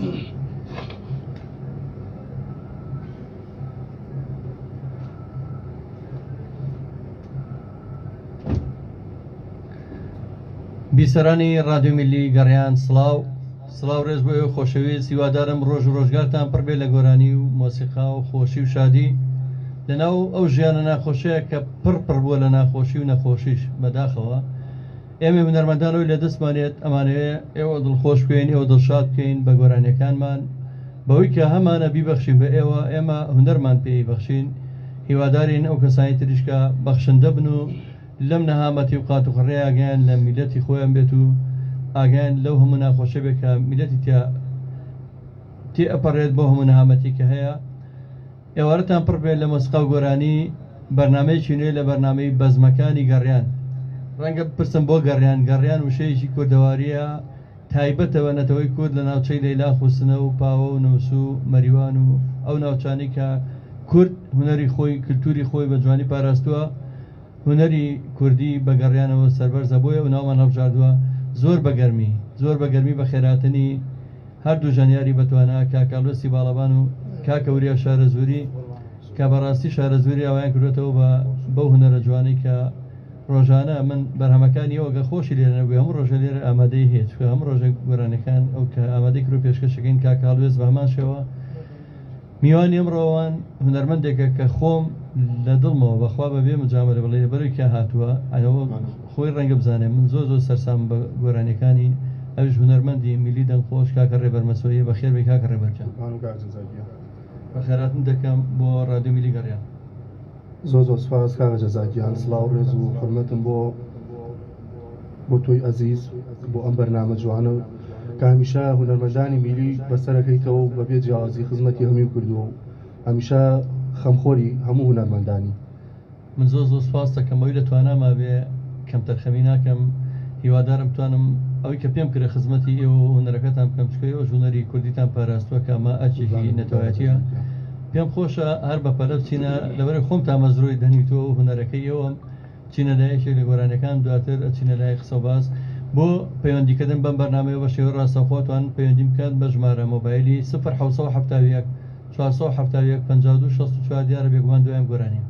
بیسەرانی رادیۆ میلی گەڕیان سڵاو ڕێز بۆ ئێوە خۆشەویست، هیوادارم ڕۆژ و ڕۆژگارتان پڕ بێ لە گۆرانی و مۆسیقا و خۆشی و شادی لەناو ئەو ژیانە ناخۆشەیە کە پڕ بووە لە ناخۆشی و نەخۆشیش بەداخەوە. ئێمە هونەرمەندانەوەی لە دەستمانێت ئەمانەیە ئێوە دڵخۆش بکەین، ئێوە دڵشاد بکەین بە گۆرانیەکانمان، بەوەی کە هەمانە بیبەخشین بە ئێوە، ئێمە هونەرمان پێی بەخشین. هیوادارین ئەو کەسانی تریشکە بەخشندە بن و لەم نەهامەتی و قات و قڕێ ئاگیان لە میلەتی خۆیان بێت و ئاگیان لەو هەموو ناخۆشە بێت کە میلەتی تێ ئەپەڕێت بۆ هەموو نەهامەتی کە هەیە. ئێوارەتان پڕ بێت لە مۆسیقا و گۆرانی. بەرنامەیەکی نوێ لە بەرنامەی بەزمەکانی گەڕیان. ڕەنگە بپرسم بۆ گەڕیان وشەیەکی کوردەواریە تایبەتەوە نەتەوەی کورد لە ناوچەی لەیلا خوسنە و پاوە و نەوس و مەریوان و ئەو ناوچانی کە کورد هونەری خۆی کللتوری خۆی بە جوانی پاراستووە، هونەری کوردی بە گەڕیانەوە سەربەرزە بۆیە و ناومان هەڵبژاردووە زۆر بە گەرمی بە خێراتنی هەردوو ژەنیاری بەتوانە کاکاڵوەسی باڵەبان و کاکەوریا شارەزووری کە بەڕاستی شارەزووری ئەویان کردێتەوە بەو هونەرە جوانی کە ڕۆژانە من بەرهەمەکانی ئەوگە خۆشی لێرە نەبووی، هەموو ڕۆژە لێرە ئامادەی هێت هەموو ڕۆژە گۆرانەکان ئەو کە ئامادەی کرد و پێشکەشەکەین کاکاڵوێز بە هەمان شێوە. میوانی ئەمڕۆوان هونەرمەندێکە کە خۆم لە دڵمەوە بەخوا بەبێ مجامەرە بڵێ بەروی کە هاتووە ئەوە خۆی ڕەنگە بزانێ من زۆر سەرسام بە گۆرانەکانی ئەوش هونەرمەندی میلی دەنگخۆش کاکە ڕێبەرمەسۆیە بە خێر بێ کاکە ڕێبەرجان بە خێراتن دەکەم بۆ رادیۆ میلی گەڕیان. زۆر سپاس کاکە جەزاکیان، سڵاو ڕێز و حورمەتم بۆ تۆی ئەزیز بۆ ئەم بەرنامە جوانە کە هەمیشە هونەرمەندانی میلی بەسەرەکەیتەوە و بەبێ جیاوازی خزمەتی هەمووی کردووە و هەمیشە خەمخۆری هەموو هونەرمەندانی. من زۆر سپاس دەکەمەوەی لە تواناما بێ کەم تەرخەمی ناکەم، هیوادارم بتوانم ئەوەی کە پێم کرێ خزمەتی ئێوە و هونەرەکەتان بکەم چکەی ئەو ژوونەری کوردیتان پاراستووە کە ئەمە ئەرچێکی نەتەوایەتیە. پێم خۆشە هەر بە پەلە بچینە لەبەر خۆم تا مەزرۆی دەنیتەوە و هونەرەکەی ئێوەم چینە لایەکی لە گۆرانەکان دواتر ئەچینە لای قسە و باس بۆ پەیوەندیکردن بەم بەرنامەیە بە شێوە ڕاستەوخۆتوان پەیوەندی بکات بە ژمارە مۆبایلی 0771 471 52 64 دیارە بێگومان دوایان گۆرانیە.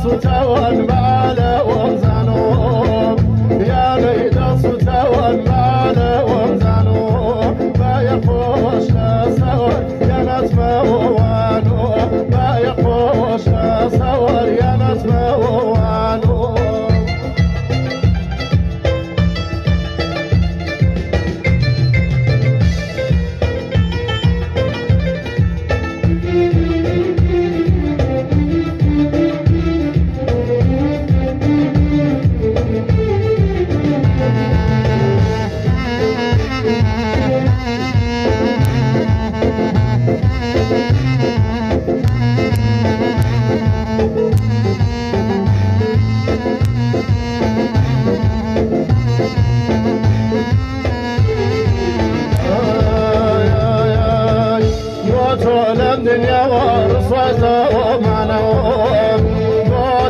سوتەوەن بالە وەمزانۆ یانەی دڵ سوتەوەن بالە وەمزانۆ بایە خۆش لە سەوەر یانەتمەوەوانۆ بایە خۆش لە سەوەر یانەتمەوەوانۆ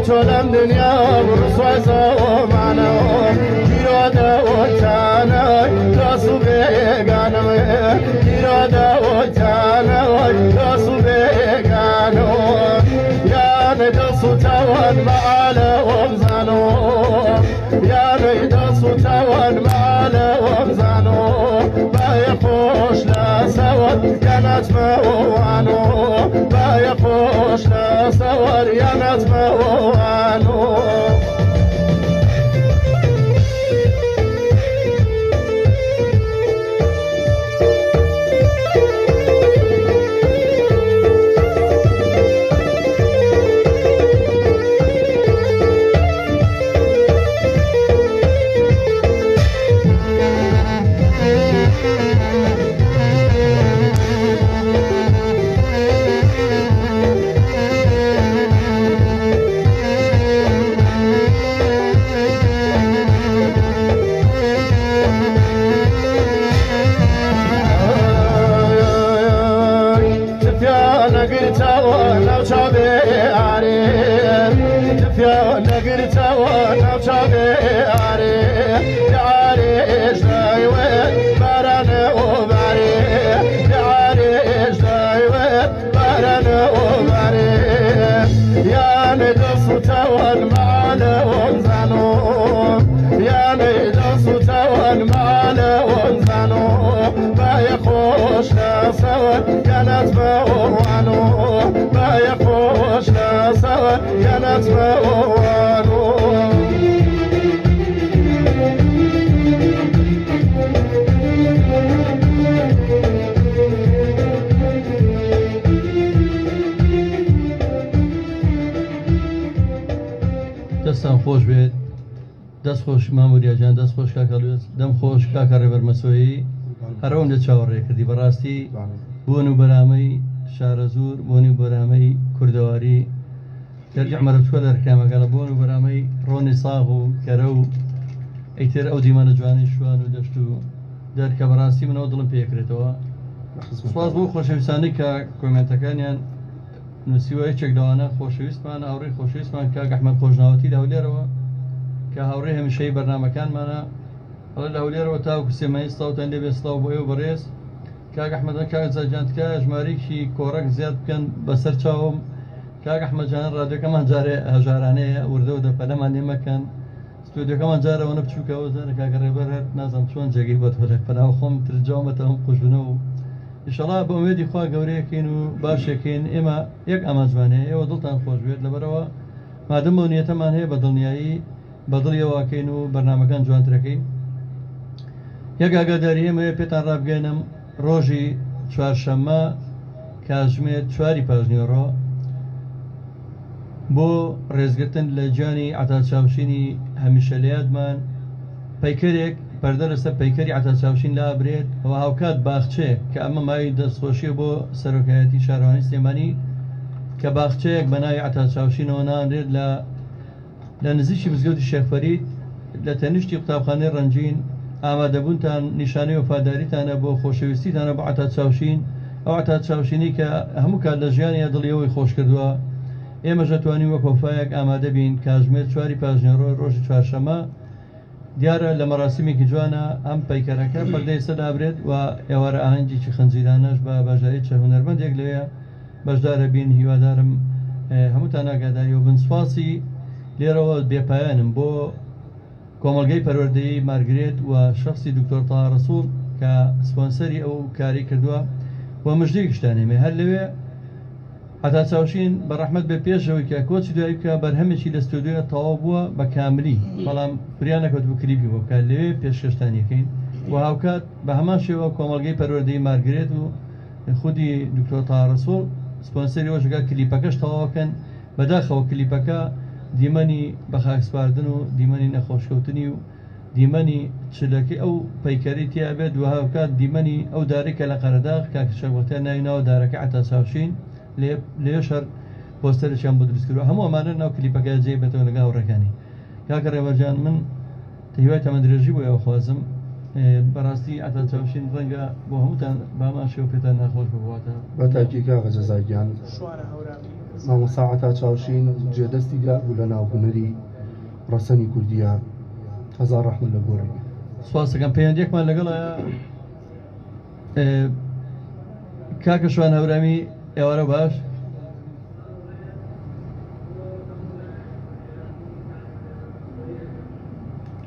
لم دنيا ورصاص ومعنا جيرادا وتانا راسو بيغانا جيرادا وتانا راسو بيغانا يا ندسو تاوان معالا ومزانو يا ندسو تاوان معالا ومزانو بايا خوش لا سواد كانت موانو بايا خوش لا سواد يا ناس موانو كانت موانو بايا خوش لا سوا كانت موانو دەستان خۆش بێت دەست خۆش ماموریاجان دەست خۆش کاکەلوێت دەم خۆش کاکە ڕێبەرمەسۆیی هەرەوەم لە چاوەڕێکردی بەڕاستی بۆن و بەرامەی شارە زۆر بۆنی و بەرامەی کوردەواری دەرجە مەرەچوە دەرکامەکە لە بۆن و بەرامەی ڕۆنی ساغ و کەرە و ئەیتر ئەو دیمانە جوانی شوان و دەشت و دەرکە بەڕاستی منەوە دڵم پێکرێتەوە سوپاس بۆ خۆشەویستانی کە کۆمنتەکانیان نووسیوە یەکێک لەوانە خۆشەویستمان هاوڕێی خۆشەویستمان کاک ئەحمەد خۆشناوەتی لە هەولێرەوە کە هاوڕێ هەمیشەی بەرنامەکانمانە ئەڵێ لە هەولێرەوە تاوکو سێمایی سڵاوتان لێ بێ سڵاو بۆ ئێوە بەڕێز کاک ئەحمەدە کاک زاجانتکە ژمارەیەکی کۆڕەک زیاد بکەن بەسەر چاوم کاک ئەحمەدجان ڕادیۆکەمان جارێ هەژارانەیە وردە و دەپەلەمان لێ مەکەن ستودیۆکەمان جارەوە نەبچووکەوە زانە کاکە ڕێبەر هەر نازانم چۆن جێگەی بەت لە پەناو خۆم ترجاومەتە هەم قوژبنە و ئینشەڵا بە ئومێدی خوا گەورەیەکەین و باشێکین ئێمە یەک ئامانجوانەیە ئێوە دڵتان خۆش بێت لەبەرەوە مادەم بۆ نیەتەمان هەیە بە دڵنیایی بەدڵیەوەکەین و بەرنامەکان جوانترەکەین یەک ئاگاداری ئێمەیە پێتان ڕابگەێنم ڕۆژی چوارشەممە کاتژمێر 4 پاژنیۆڕۆ بۆ ڕێزگرتن لە گیانی عەتاچاوشینی هەمیشە لە یادمان پەیکەرێک پەردە لەسەر پەیکەری عەتاچاوشین لا برێت ئەوە هاوکات باخچەیەک کە ئەمە ماوەی دەستخۆشیە بۆ سەرۆکایەتی شارەوانی سلێمانی کە باخچەیەک بە ناوی عەتاچاوشینەوە نانرێت لە نزیکی مزگەوتی شێخ فەرید لە تەنیشتی قوتابخانەی ڕەنجین ئامادەبوونتان نیشانەی وەفاداریتانە بۆ خۆشەویستیتانە بۆ عەتاچاوشین ئەو عەتاچاوشینی کە هەموو کات لە ژیانی دڵیەوەی خۆش کردووە ئێمەش دەتوانین وەک کۆفایەک ئامادە بین کاتژمێر 4 پاژنیۆڕۆ ڕۆژی چوارشەممە دیارە لە مەراسیمێکی جوانە ئەم پەیکەرەکە پەردەی سەدابرێت و ئێوارە ئاهەنگێکی خەنجیرانەش بە بەژاری چە هونەرمەندێک لەوەیە بەشدارە بین هیوادارم هەمووتان ئاگاداری و بن سوپاسی لێرەوە بێپایانم بۆ کۆمەڵگەی پەروەردەیی مارگرێت و شخصی دکتۆر تاها ڕەسوڵ کە سپۆنسەری ئەو کاری کردووە و مژدەی شتانێمێ هەر لەوێ هەتا چاوشین بە ڕەحمەت بە پێشەوەی کە کۆچی دوایی بکە بەرهەمێکی لە ستودیۆ تەواو بووە بە کاملی بەڵام فریان نەکەوت بوو کلیپی بۆ بکات لەوێ پێشکەشتانیەکەین و هاوکات بە هەمان شێوە کۆمەڵگەی پەروەردەیی مارگرێت و خودی دکتۆر تاها ڕەسوڵ سپۆنسەری وەشگا کلیپەکەش تەواوەکەن بەداخەوە کلیپەکە دیمەنی بە خاکسپاردن و دیمەنی نەخۆشکەوتنی و دیمەنی چلەکەی ئەو پەیکەری تیا بێت و هاوکات دیمەنی ئەو دارێکە لە قەرەداغ کاکشەوەتە ناویناوە دارەکە عتا چاوشین لێ شەر پۆستەرێکیان بۆ دروست کردووە هەموو ئەمانە ناو کلیپەکە جێ بێتەوە لەگە هاوڕێکانی کاکە ڕێوەرجان من هیوای تەمە درێژی بۆ ئەوە خوازم بەڕاستی ئەتا چاوشین ڕەنگە بۆ هەمووتان بامان شێوە پێتان ناخۆش ببواتە بە تاکی کاکە جەزاگیان مامۆستا عەتا چاوشین جێدەستی دا بوو لە ناو هونەری ڕەسەنی کوردیە هەزار ڕەحمەت لە گۆڕی سواس دەکەم پەیوەندیەکمان لەگەڵایە کاکە شوان هەورامی ئێوارە باش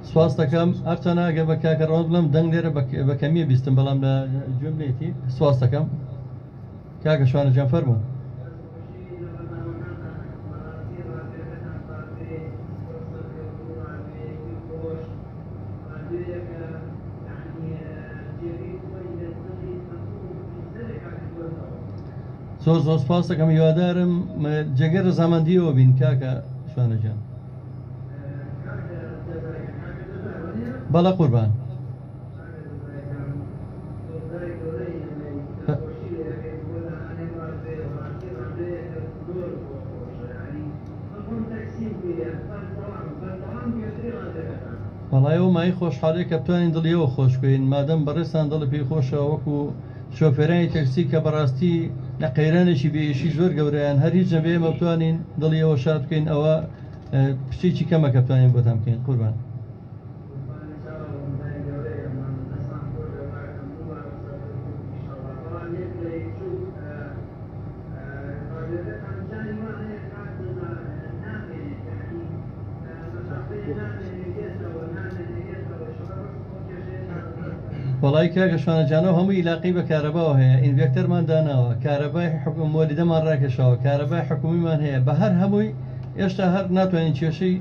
سواس دەکەم هەرچەنە ئەگەر بە کاکە ڕەوەند بڵم دەنگ لێرە بە کەمیە بیستم بەڵام لە گوێم لێتی سواس دەکەم کاکە شوانە جان فەرموو زۆر سپاس دەکەم هیوادارم جێگەر ڕەزامەندیەوە بین کاکە شوانەجان بەڵە قوربان وەڵایەوە مای خۆشحاڵی کە بتوانین دڵیەوە خۆشکوین مادەم بەڕێستان دڵی پێی خۆشەوە وەکو شۆفێرانی تەکسی کە بەڕاستی لە قەیرانێکی بێئیشی زۆر گەورەیان هەر هیچ نەبێ ئێمە بتوانین دڵیەوە شاد بکەین ئەوە پشتێکی کەمە کە بتوانین بۆتان بکەین قوربان وڵای کاکە شوانەجانەوە هەموو عیلاقی بە کارەباوە هەیە ئینڤێکتەرمان داناوە کارەبای مۆلیدەمان ڕاکێشەوە کارەبای حکومیمان هەیە بە هەر هەمووی ئێشتا هەر ناتوانین کێشەی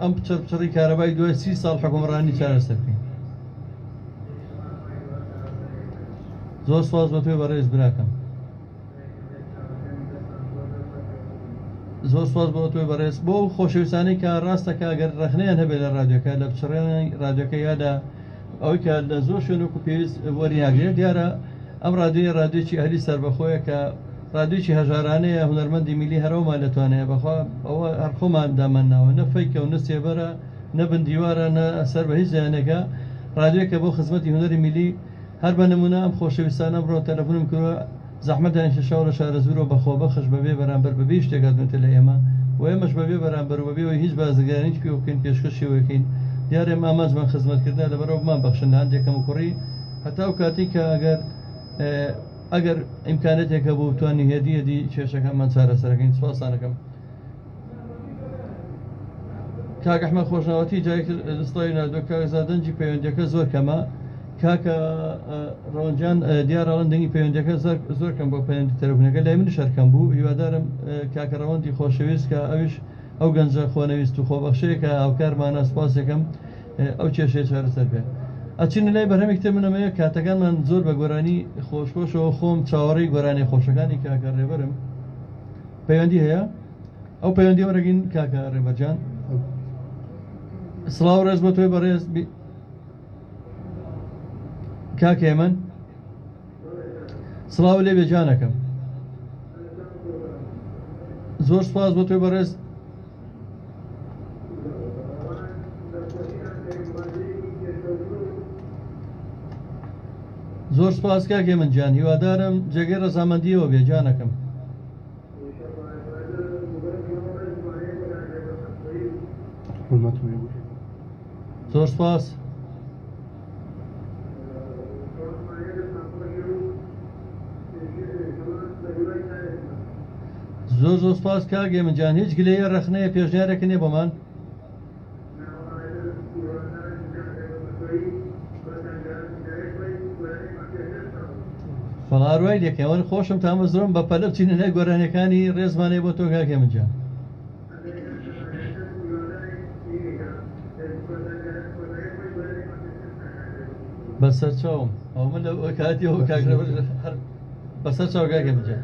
ئەم پچڕی کارەبای دوای 30 ساڵ حکومڕانی چارەسەر بکەین زۆر سپاس بە تۆی بەڕێز براکەم زۆر سپاس بۆ تۆی بەڕێز بۆ خۆشەویستانەی کە ڕاستەکە ئەگەر ڕەخنەیان هەبێت لە ڕادیۆکە لە پچڕێنی ڕادیۆکە یادا ئەوەی کە لە زۆر شوێنوەکو پێویست وەریناگرێت دیارە ئەم ڕادیۆیەکی هەلی سەربەخۆیە کە ڕادیۆکی هەژارانەیە هونەرمەندی میلی هەرەوەمان لەتوانێت بەخوا ئەوە هەرخۆمان دامەناوە نە فەیکە و نە سێبەرە نە بندیوارە نە سەر بە هیچ زیانێکە ڕادیۆکە بۆ خزمەتی هونەری میلی هەر بە نمونە ئەم خۆشەویستانە بڕۆ تەلەفۆنم کردووە زەحمەتیان شەشاو لە شارە زورۆ بەخۆ بەخش بەبێ بەرامبەر بەبێ شتێکاتێتە لە ئێمە و ئێمەش بەبێ بەرامبەر بەبێەوەی هیچ بازرگانیش پێ بکەین پێشکەشیەوەکەین دیارێ ئامانجمان خزمەتکردە لەبەرەوەمان بەخشن هەندێکم و کوڕی هەتا و کاتی کە ئەگەر ئیمکانەتێکە بۆ بتوانانی هێدیەدی کێشەکەمان چارەسەرەکەین سواسانەکەم کاک ئەحمەد خۆشناوەتی جایەک دەستڵی نردووە کاکزادەنجی پەیوەندیەکە زۆر کەمە کاکە ڕەوەنجان دیارەڵەن دەنگی پەیوەندیەکە زۆر کەم بۆ پەیوەندی تەلەفۆنەکە لای من شەرکەم بوو هیوادارم کاکە ڕەوەندی خۆشەویست کە ئەویش ئەو گەنجە خۆنەویست و خۆبەخشەیەکە هاوکارمانە سپاسێکم ئەو کێشەیە چارەسەر بێت ئەچینە لای بەرهەمێک تر منەمەیە کاتەکانمان زۆر بە گۆرانی خۆشخۆشەوە خۆم چاوەڕێی گۆرانی خۆشەکانی کاکە ڕێبەرم پەیوەندی هەیە ئەو پەیوەندی وەرەگین کاکە ڕێبەرجان سڵاو ڕێز بۆ تۆی بەڕێز کاکە هێمن سڵاو لێ بێجانەکەم زۆر سپاس بۆ تۆی بەڕێز زۆر سپاس کاکێ من جان هیوادارم جێگەی ڕەزامەندیەوە بێ جانەکەم زۆر سپاس زۆر سپاس کاگێ من جان هیچ گلەیە ڕەخنەیە پێشنیارێکە نێ بۆمان فڵاروای لێکەوەن خۆشم تامە زۆرم بە پەلە بچینە لای گۆرانیەکانی ڕێزمانەی بۆ تۆ کاکێ منجان بەسەر چاوم ئەو من لە کاتیەوە کاکرە بەسەر چاو کاکێ منجان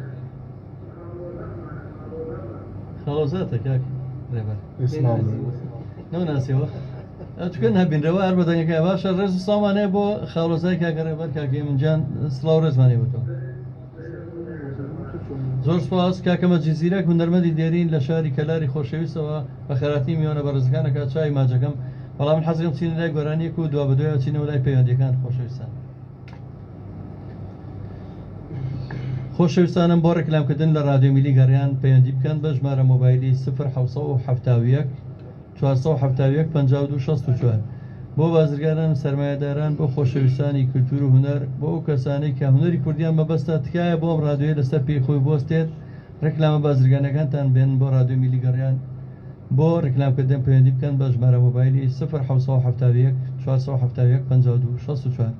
خەڵۆزاتە کاک ڕێبەر نەناسیەوە ئەتوکەن هەبینرەوە هەر بەدەنگەکە باشە ڕێز و سامانەیە بۆ خاڵۆزای کاکە ڕێبەر کاکێ منجان سڵاو ڕێزمانی بۆ تۆ زۆر سپاس کاکەمە جیزیرەک هونەرمەندی دێرین لە شاری کەلاری خۆشەویستەوە بە خەراتی میوانە بەڕێزەکانەکە چای ماجەکەم بەڵام من حەزم چینە لای گۆرانیەک و دوا بەدوایەوە چینەوە لای پەیوەندیەکان خۆشەویستان خۆشەویستانم بۆ ڕێکلامکردن لە رادیۆ میلی گەڕیان پەیوەندی بکەن بە ژمارە مۆبایلی 0771 471 52 64 بۆ بازرگانان سەرمایەداران بۆ خۆشەویستانی کولتور و هونەر بۆ ئەو کەسانەی کە هونەری کوردیان مەبەستە تکایە بۆ ئەم رادیۆیە لەسەر پێی خۆی بۆستێت ڕێکلامە بازرگانەکانتان بێن بۆ رادیۆ میلی گەڕیان بۆ ڕێکلامکردن پەیوەندی بکەن بە ژمارە مۆبایلی 0771 471 52 64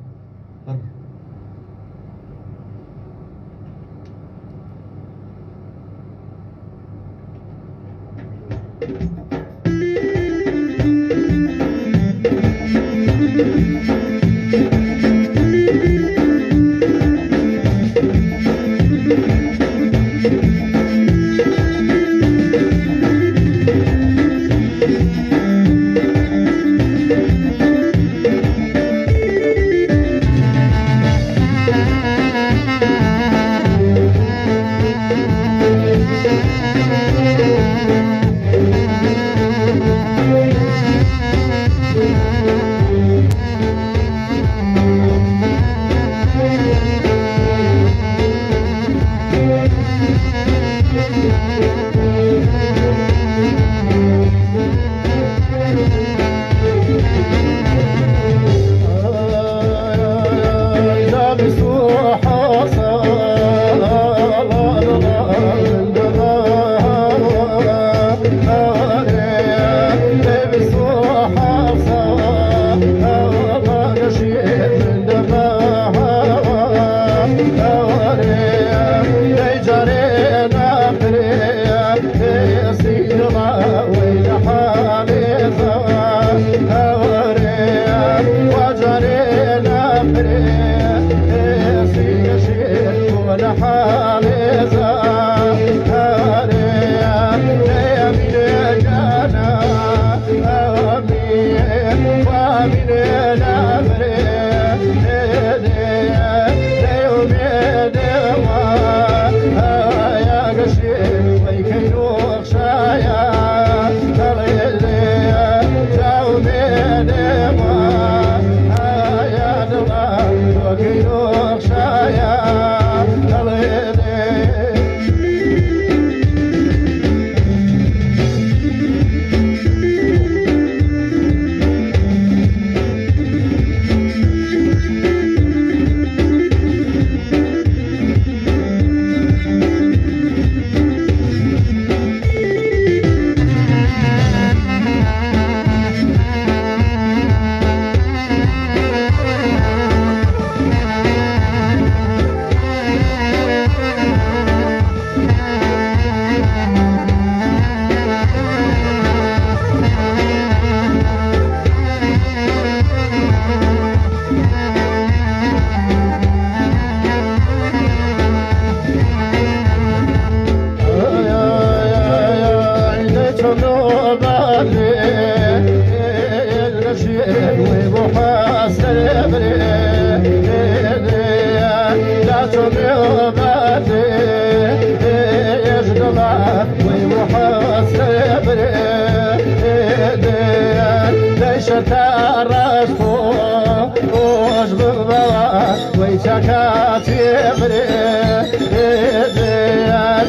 Yeah.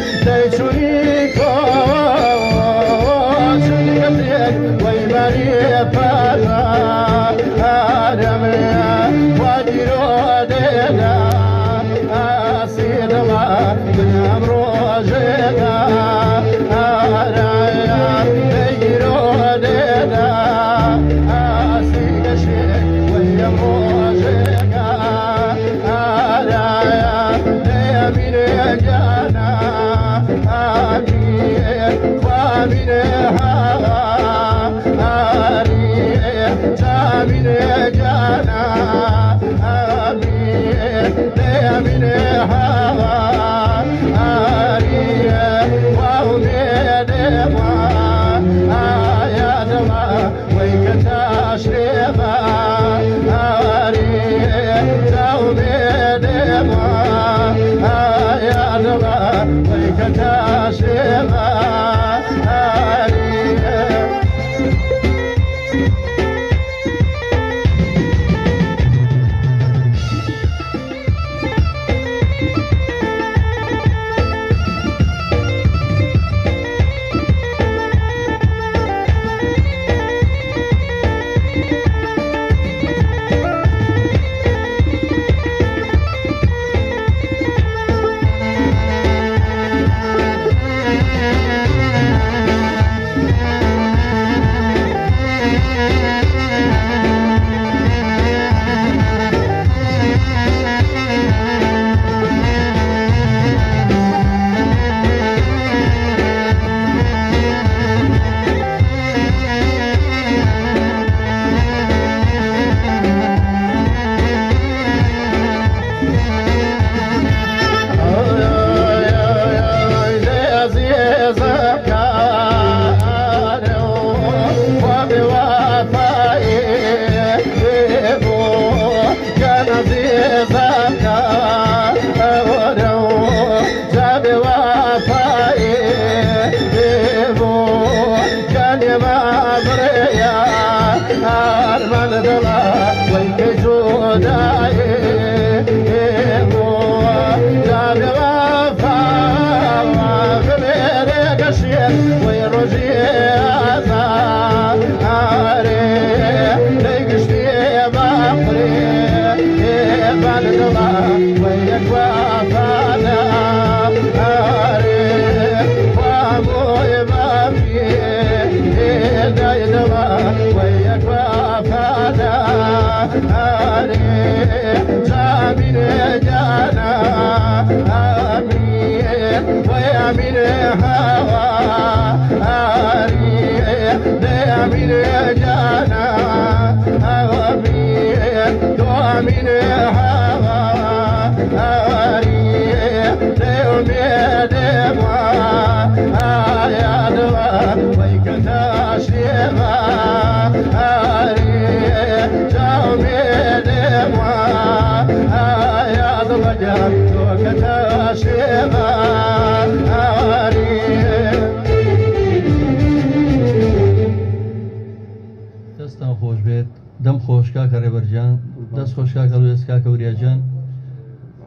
دەستان خۆش بێت دەم خۆشکا کە ڕێبەرجان دەست خۆشکا کە ڕوێسکا کە وریاجان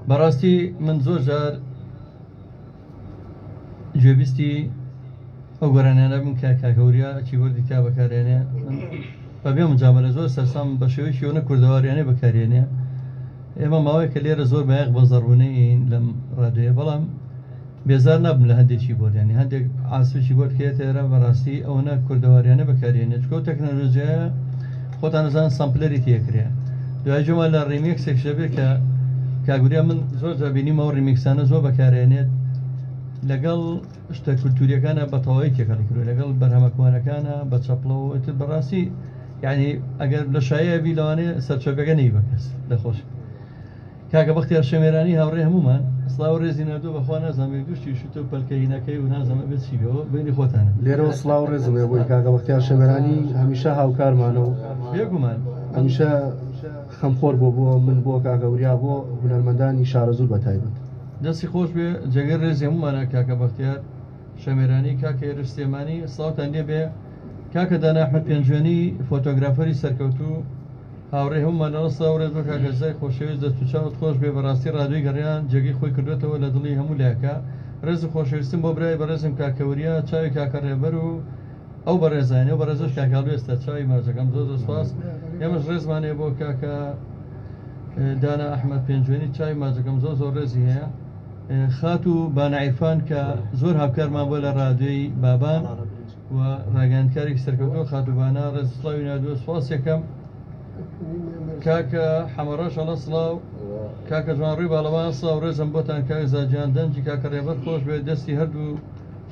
بەڕاستی من زۆر جار گوێبیستی ئەو گۆرانیانە بم کە کاکەوریا چی وەردی تا بەکارێنێ بە بێ مجامەرە زۆر سەرسام بە شێوەیەکی ئەوە کوردەواریانێ بەکارێنێ ئێمە ماوەیە کە لێرە زۆر بەیەق بە زەڕبوونەیەین لەم ڕادوێ بەڵام بێزار نابم لە هەندێکی بۆردیانی هەندێک ئاسوێکی بۆرد کێتێرە بەڕاستی ئەوەنە کوردەواریانە بەکارێنێ چکە و تەکنەلۆژیایە خۆتان نەزانن سامپلەری تێکرێ دوای جۆمە لە ڕیمیکسێک شەبێت کە کاگوریا من زۆر جابینیمەوە ڕیمیکسانە زۆر بەکارێنێت لەگەڵ شتە کولتوریەکانە بە تەواوی تێکەڵی کردو لەگەڵ بەرهەمەکوانەکانە بە چەپڵەوە بەڕاستی یعنی ئەگەر لە شایە بی لەوانێ سەرچۆکەکە نەی بەکەس دەخۆش کاکە بەختیار شەمێرانی هاوڕێ هەمومان سڵاو ڕێزی نردوو بەخوا نازانێت دوشتی شوتە و پەلکەینەکەی و نازانە بێت چیەوە بینی خۆتانە لێرەوە سڵاو ڕێزمێ بۆی کاکە بەختیار شەمێرانی هەمیشە هاوکارمانەوە بێگومان هەمیشە خەمخۆر بۆ من بۆ کاکەوریا بۆ هونەرمەندانی شارە زوور بەتایبەت دەستی خۆش بێ جەگەر ڕێزی هەمومانە کاکە بەختیار شەمێرانی کاکە ێرستێمانی سڵاوتان لێ بێ کاکە دانا ئەحمەد پێنجوێنی فۆتۆگرافەری سەرکەوتوو هاوڕێ هەمومانەوە سڵاو ڕێز بۆ کاکەزای خۆشەویست دەست و چاوت خۆش بێ بەڕاستی ڕادوی گەڕیان جێگەی خۆی کردوێتەوە لە دڵی هەموو لایەکە ڕێز و خۆشەویستم بۆ برای بەڕێزم کاکەوریا چاوی کاکە ڕێبەر و ئەو بەڕێزانێ و بەڕێزش کاکاڵوێستە چاوی ماجەکەم زۆر سپاس ئێمەش ڕێزمانێ بۆ کاکە دانا ئەحمەد پێنجوێنی چاوی ماجەکەم زۆر ڕێزی هەیە خات و بانعیرفان کە زۆر هاوکارمان بۆ لە ڕادوێی بابان و ڕاگەیاندکارێکی سەرکەوتووە خاتوبانە ڕێز سڵاوی نادووە سپاس یەکەم کاکە حەمەڕەش ئەڵە سڵاو کاکە جوان ڕووی باڵەوان سڵاو ڕێزم بۆتان کاک زاجیان دەنجی کاکە ڕێبەر خۆش بێت دەستی هەردوو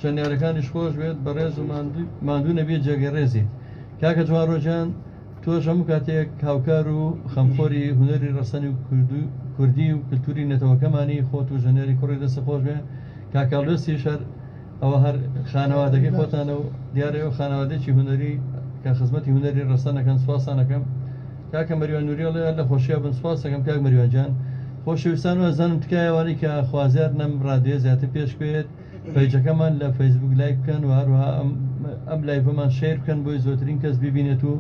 ژەنیارەکانیش خۆش بێت بەڕێز و ماندوو نەبێت جێگەڕێزیت. کاکە جوان ڕۆژان تۆش هەموو کاتێک هاوکار و خەمخۆری هونەری ڕەسەنی و کوردی و کللتوری نەتەوەکەمانی خۆت و ژەنێری کوڕی دەستە خۆش بێ. کاکاڵۆسی شەر ئەوە هەر خانەوادەکەی خۆتانە و دیارە و خانەوادێکی هونەری کە خزمەتی هونەری ڕەسەنەکەن سواسانەکەم. کاکە مەریوان نوریێڵێ لە خۆشیە بن سواسەکەم کاک مەریوانجان. خۆشەویستان وەزانم تکایەوانی کە خوازیار نەم ڕادێ زیاتر پێشکوێت پیجەکەمان لە فەیسبوک لایک بکەن و هەروەها ئەم لایڤەمان شێر بکەن بۆی زۆترین کەس ببینێت و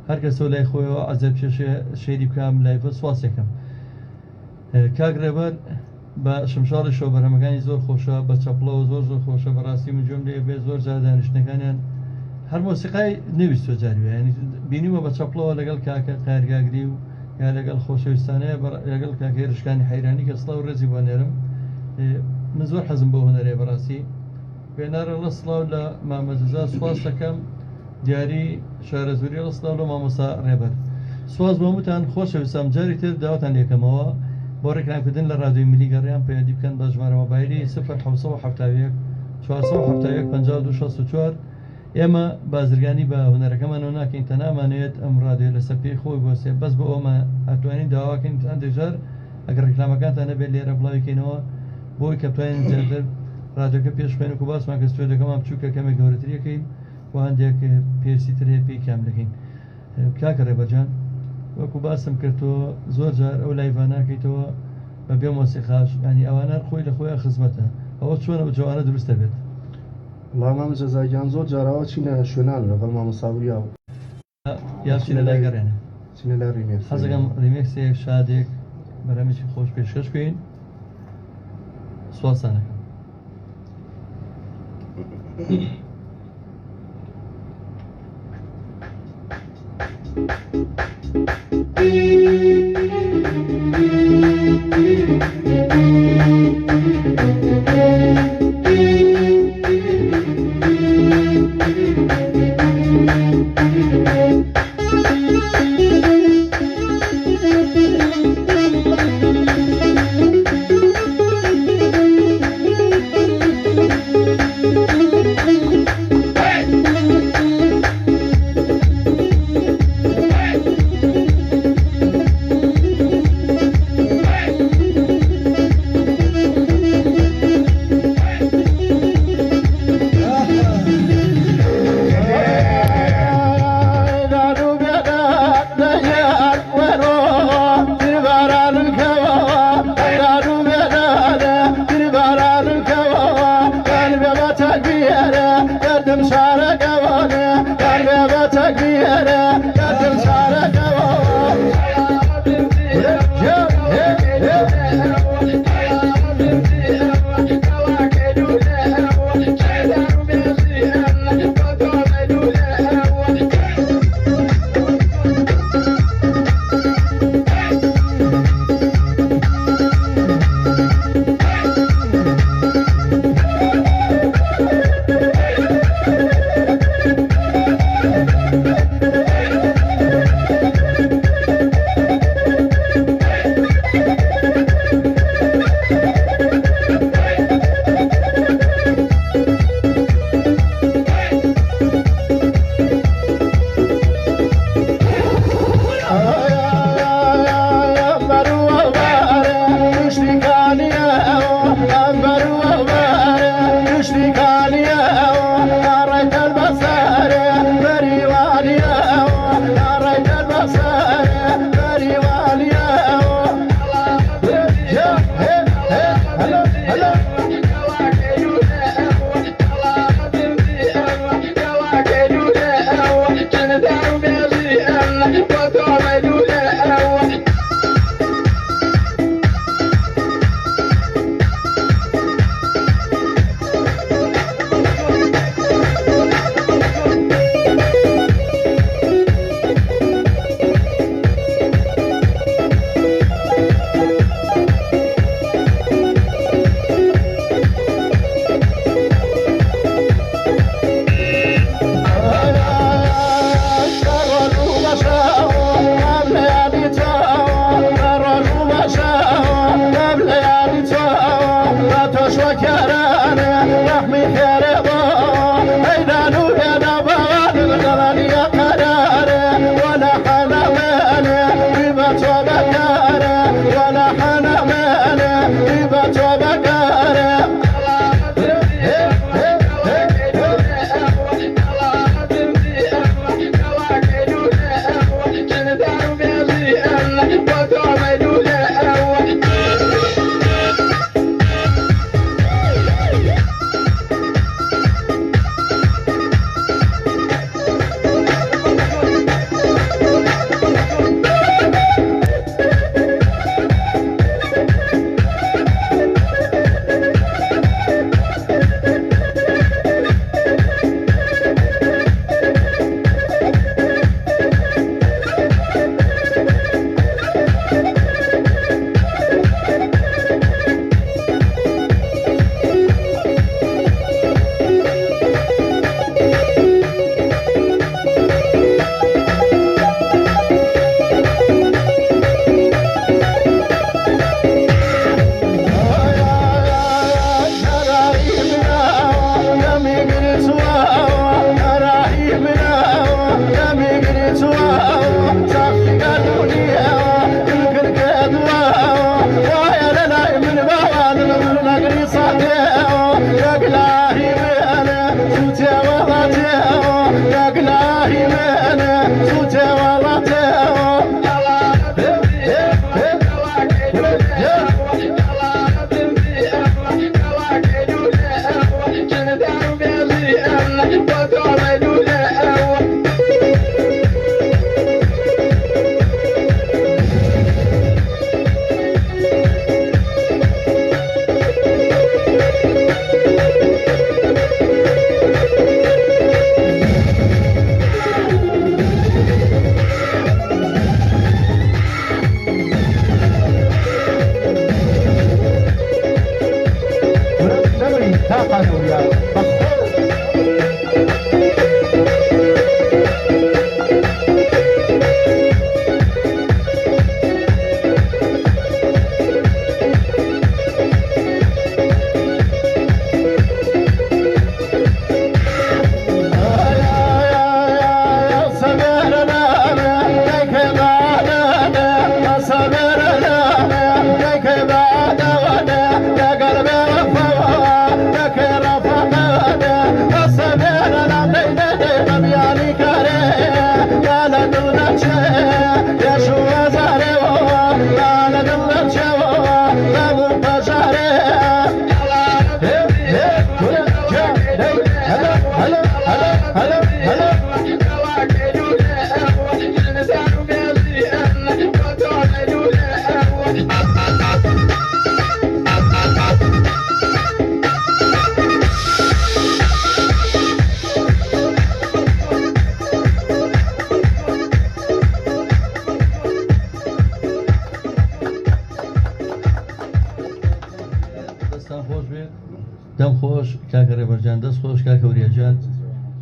هەر کەسەوە لای خۆیەوە عەزەب شێری بکەم لایڤە سواسێکم. کاک ڕێبەر بە شمشاڵی شۆ بەرهەمەکانی زۆر خۆشە بە چەپڵەوە زۆر خۆشە بەڕاستی من جۆم لێ بێ زۆر جار دانیشتەکانیان هەر مۆسیقای نویست و جاری ینی بینیوە بە چەپڵەوە لەگەڵ کاکە قایرگاگری و یا لەگەڵ خۆشەویستانەیە لەگەڵ کاکە هێرشکانی حەیرانی کە سڵاو ڕێزی بۆ نێرم. من زۆر حەزم بۆ هونەرێ بەڕاستی بێنارە لە سڵاو لە مامەجزا سواز دەکەم دیاری شارە زوری لە سڵاو لە مامۆستا ڕێبەر. سواز بۆ هەمووتان خۆشەویستم جاری تر داواتان لێکەمەوە بۆ ڕێکلامکردن لە ڕادیۆی ملی گەڕیان پەیوەندی بکەن بە ژمارە مۆبایلی 071 471 5264. ئێمە بازرگانی بە هونەرەکەمانەوە ناکەین تە نامانێت ئەم ڕادیۆ لەسەر پێی خۆی بۆسێ بەس بۆ ئەومە ئەتوانین داواکەین ئەندێژار ئەگەر ڕێکلامەکانتان نەبێت لێرە بڵاویکەینەوە بۆی کە بتوانین زیاتر ڕادیۆکە پێش بخوێن و باسمان کە ستۆدیۆکەمان بچووکە کەمێک گەورەتریەکەین و هەندێک پێویستی تر هەیە پێی کام دەکەین. کاکە ڕێبەرجان وەکو باسم کردەوە زۆر جار ئەو لایڤە ناکەیتەوە بە بێ مۆسیقاش ینی ئەوانە خۆی لە خۆیان خزمەتە ئەوە چۆنە بە جوانە دروستە بێت. وڵام مامە جەزاگیان زۆر جاراوە چینە شوێنان لەگەڵ مامە ساوریا و یا چینە لای گەڕێنە چینە لای ریمێکس حەزەکەم ریمێکسێک شادێک بەرەمێکی خۆش پێشکەش بکەین سواسانەکەم. دەم خۆش کاکە ڕێبەرجان دەست خۆش کاکە وریاجان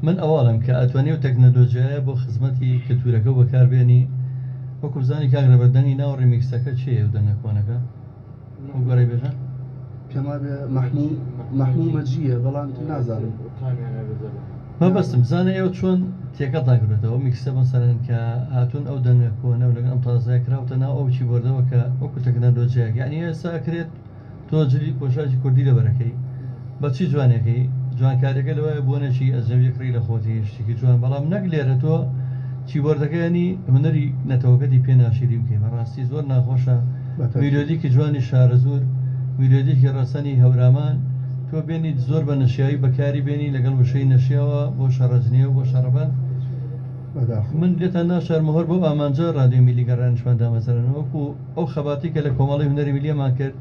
من ئەوڵم کە ئەتوانێ و تەکنەلۆژیایە بۆ خزمەتی کلتورەکە بەکاربێنی وەکو بزانی کاک ڕێبەردەنگی ناو ڕێمیکسەکە چییە و دەنگە کۆنەکە گۆڕی بێژە پێما بێ مەحموو مەجیە بەڵام نازانم مەبەستم بزانە ئێوە چۆن تێکە تاگرێتەوە میکسە مەسەرەن کە هاتوون ئەو دەنگە کۆنە و لەگەڵ ئەم تازای کراوتە ناو ئەو چی بردەوە کە وەکو تەکنەلۆژیایە یعنی ئێستا کرێت تۆ جلی پۆشاکی کوردی لەبەرەکەی بەچی جوانەکەی جوانکارەکە لەوەیە بۆنەشی ئەزەوی کڕی لە خۆتی شتێکی جوان بەڵام نەک لێرە تۆ چیبۆردەکەیانی هوەری نەتەوەکەتی پێ ناشیری بکەی بەڕاستی زۆر ناخۆشە میلۆدیکی جوانی شارەزور میلۆدیکی ڕەسەنی هەورامان تۆ بێنیت زۆر بە نەشیایی بەکاری بێنی لەگەڵ وشەی نەشیەوە بۆ شەڕەجنیە و بۆ شەڕەبەن من لێتان ناشار مهۆر بۆ ئامانجە ڕادیۆ میلی گەڕانیشماندا مەسەرەن وەکو ئەو خەباتی کە لە کۆمەڵی هوەری میلیەمان کرد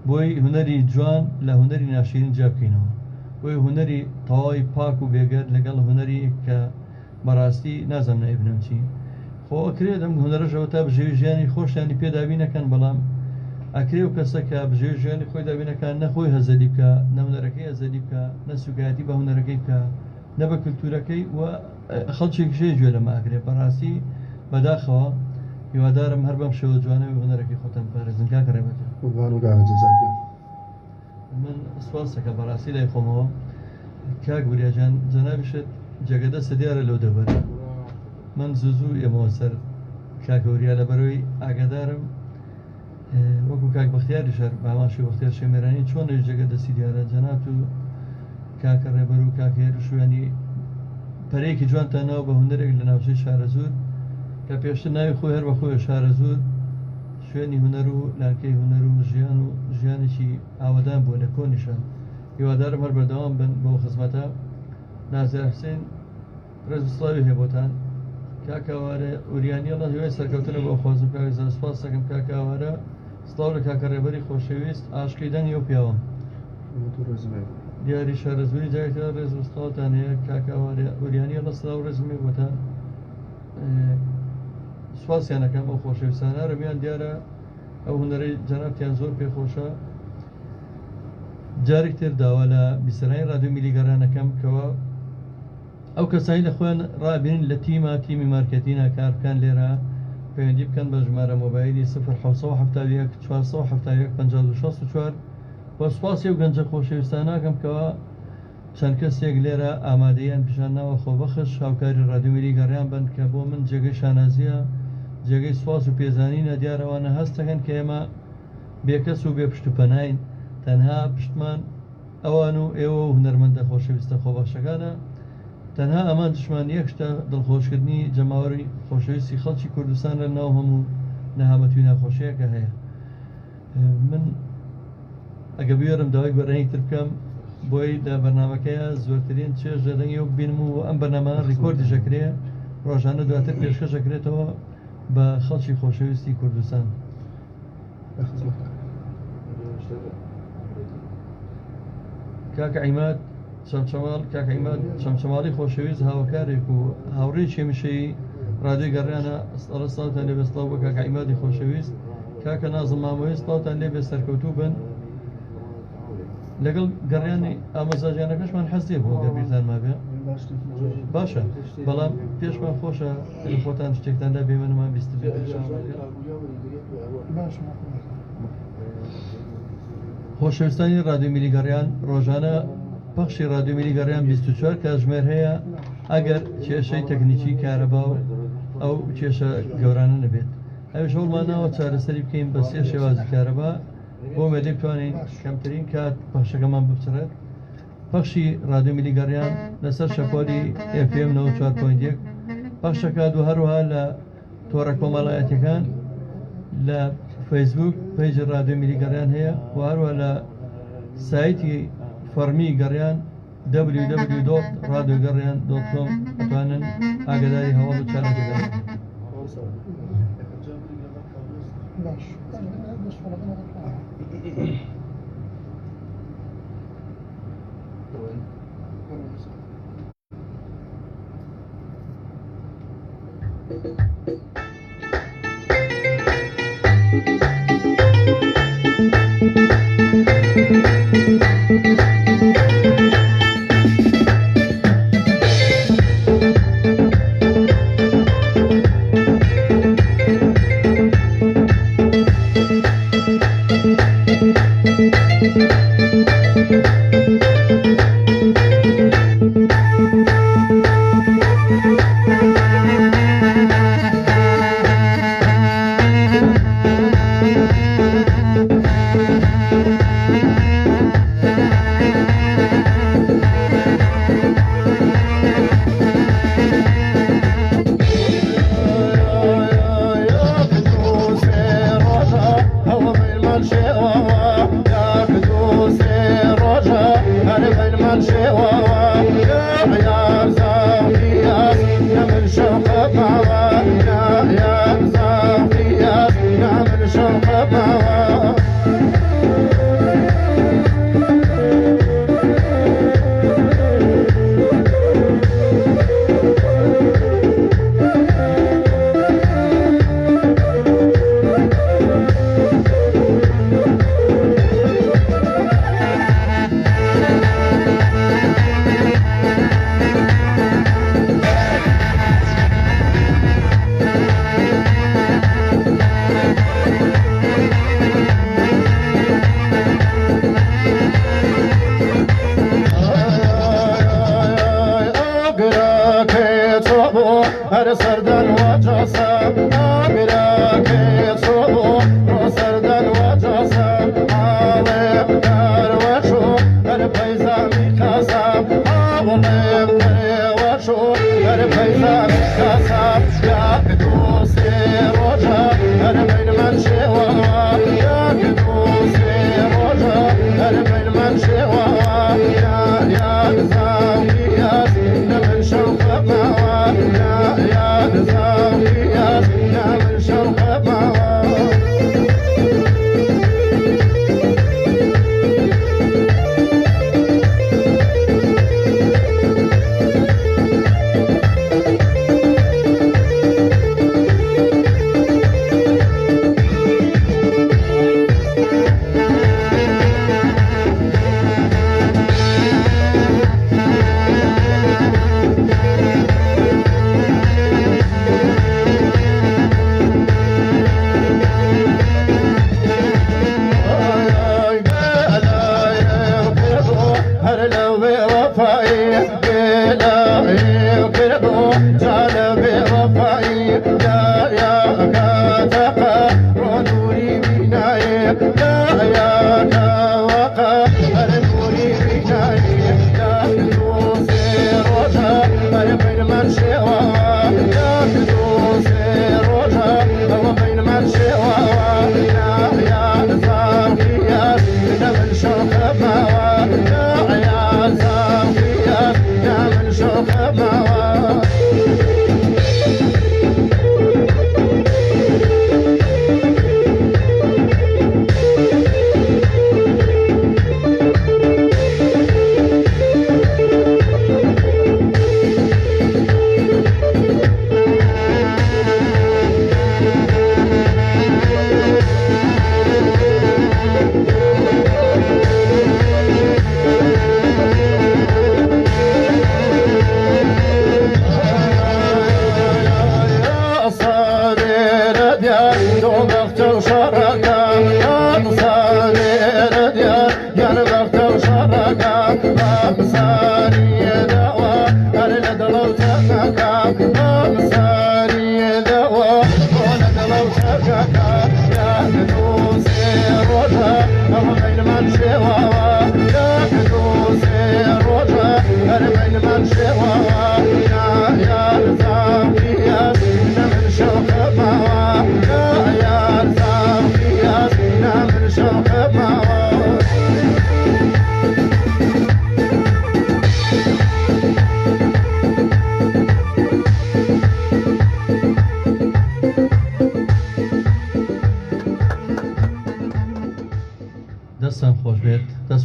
بۆی هوەری جوان لە هوەری ناشرین جا بکەینەوە بۆی هوەری تەواوی پاک و بێگەر لەگەڵ هوەری کە بەڕاستی نازانم نایبنم چی خۆ ئەکرێت ئەم هوەرەشەوە تا بژێوی ژیانی خۆشیانی پێدابینەکەن بەڵام ئەکرێ و کەسە کە بژێوی ژیانی خۆی دابینەکان نەخۆی هەزەلی بکە نە هوەرەکەی هەزەلی بکە نە سوگاتی بە هوەرەکەی بکە نە بە کلتورەکەی و خەڵکێکی شێ گوێ لەمە ئەگرێ بەڕاستی بەداخەوە هیوادارم هەر بەم شێوە جوانەوەی هوەرەکەی خۆتان پارێزن کاکە ڕێبەرجان من سواسەکە بەڕاستی لای خۆمەوە کاک وریاجان جەنابیشت جێگەدەستە دیارە لەو دەبەرە من زوو ئێمەوە سەر کاکە وریا لەبەرەوەی ئاگادارم وەکو کاک بەختیاری شەر باماشی بەختیار شێمێرانی چۆن لەوی جێگەدەستی دیارە جەنات و کاکە ڕێبەر و کاکە هێرشوێنی پەرەیەکی جوانتانەوە بە هوەرێک لە ناوچەی شارەزور کە پێشتر ناوی خۆی هەر بەخۆی شارەزور شوێنی هوەر و لاکەی هوەر و ژیان و ژیانێکی ئاوەدان بووە لە کۆنیشان هیوادارم هەر بەردەوام بن بۆ خزمەتە نازیار حوسێن ڕێزسڵاوی هێبۆتان کاکەوارە وریانیەڵە هیوای سەرکەوتنە بۆ خوازم کاکە سپاس دەکەم کاکەوارە سڵاو لە کاکە ڕێبەری خۆشەویست ئاشقی دەنگی و پیاوە دیاری شارەزوری جایتە ڕێز وستاوتان هەیە کاکەوارە وریانیەڵە سڵاو ڕێزمی بۆتان سواسیانەکەم ئەو خۆشەویستانە ڕەمیان دیارە ئەو هوەرەی جەنابتیان زۆر پێخۆشە جارێک تر داوا لە بیسەرانی ڕادیۆ میلی گەڕانەکەم کەەوە ئەو کەسانی لە خۆیان ڕابین لە تیمی مارکێتینە کار بکەن لێرە پەیوەندی بکەن بە ژمارە مۆبایلی 0771 471 5264 بۆ سوپاسی و گەنجە خۆشەویستانەکەم کەەوە چەند کەسێک لێرە ئامادەیان پیشانناوە خۆبەخش هاوکاری ڕادیۆ میلی گەڕیان بن کە بۆ من جێگەی شانازیە جێگەی سواس و پێزانینە دیارەوانە هەستەکەن کە ئێمە بێکەس و بێ پشت و پەناین تەنها پشتمان ئەوان و ئێوە و هونەرمەندە خۆشەویستە خۆبەخشەکانە تەنها ئەمان دشمان یەکشتە دڵخۆشکردنی جەماوەری خۆشەویستی خەڵکی کوردستان لە ناو هەموو نەهامەتوی ناخۆشیەکە هەیە. من ئەگە بێرم داوای گۆرانیتر بکەم بۆی لە بەرنامەکەیە زۆرترین چێژ لە دەنگی و بینم و ئەم بەرنامە ڕیکۆردی ژەکرێ ڕۆژانە دواتر پێشکەشەکرێتەوە بە خەڵکی خۆشەویستی کوردستان. کاکە عیماد چەمچەماڵی خۆشەویست هاوکارێک و هاوڕێی هێمشەی ڕادیۆی گەڕیانە سڵاتان لێ بەستڵاو بە کاکە عیمادی خۆشەویست. کاکە نازم مامۆی سڵاتان لێ بێ سەرکەوتوو بن لەگەڵ گەڕیانی ئامۆزاژیانەکەشمان حەزێ بۆ گەربیزان مابێ باشە، بەڵام پێشمان خۆشە خۆتان شتێکتاندا بێمەنمان بیست بێ. خۆشەویستانی ڕادیۆ میلیگەڕیان ڕۆژانە پەخشی ڕادیۆ میلیگەڕیان 24 کاتژمێر هەیە ئەگەر کێشەی تەکنیکی کارەبا و ئەو کێشە گەورانە نەبێت. ئەوش هەوڵمانەوە چارەسەری بکەین بە سێ شێوازی کارەبا بۆ مەلێ بتوانین کەمترین کات پەخشەکەمان بچڕێت. پەخشی ڕادیۆ میلیگەڕیان لەسەر شەپۆلی FM 94.1 پەخشەکات و هەروەها لە تۆڕە کۆمەڵایەتیەکان لە فەیسبوک پیج ڕادیۆ میلیگەڕیان هەیە و هەروەها لە سایتی فەرمی گەڕیان www.radiogarian.com ئەتوانن ئاگاداری هەواڵ و چارەکەدان.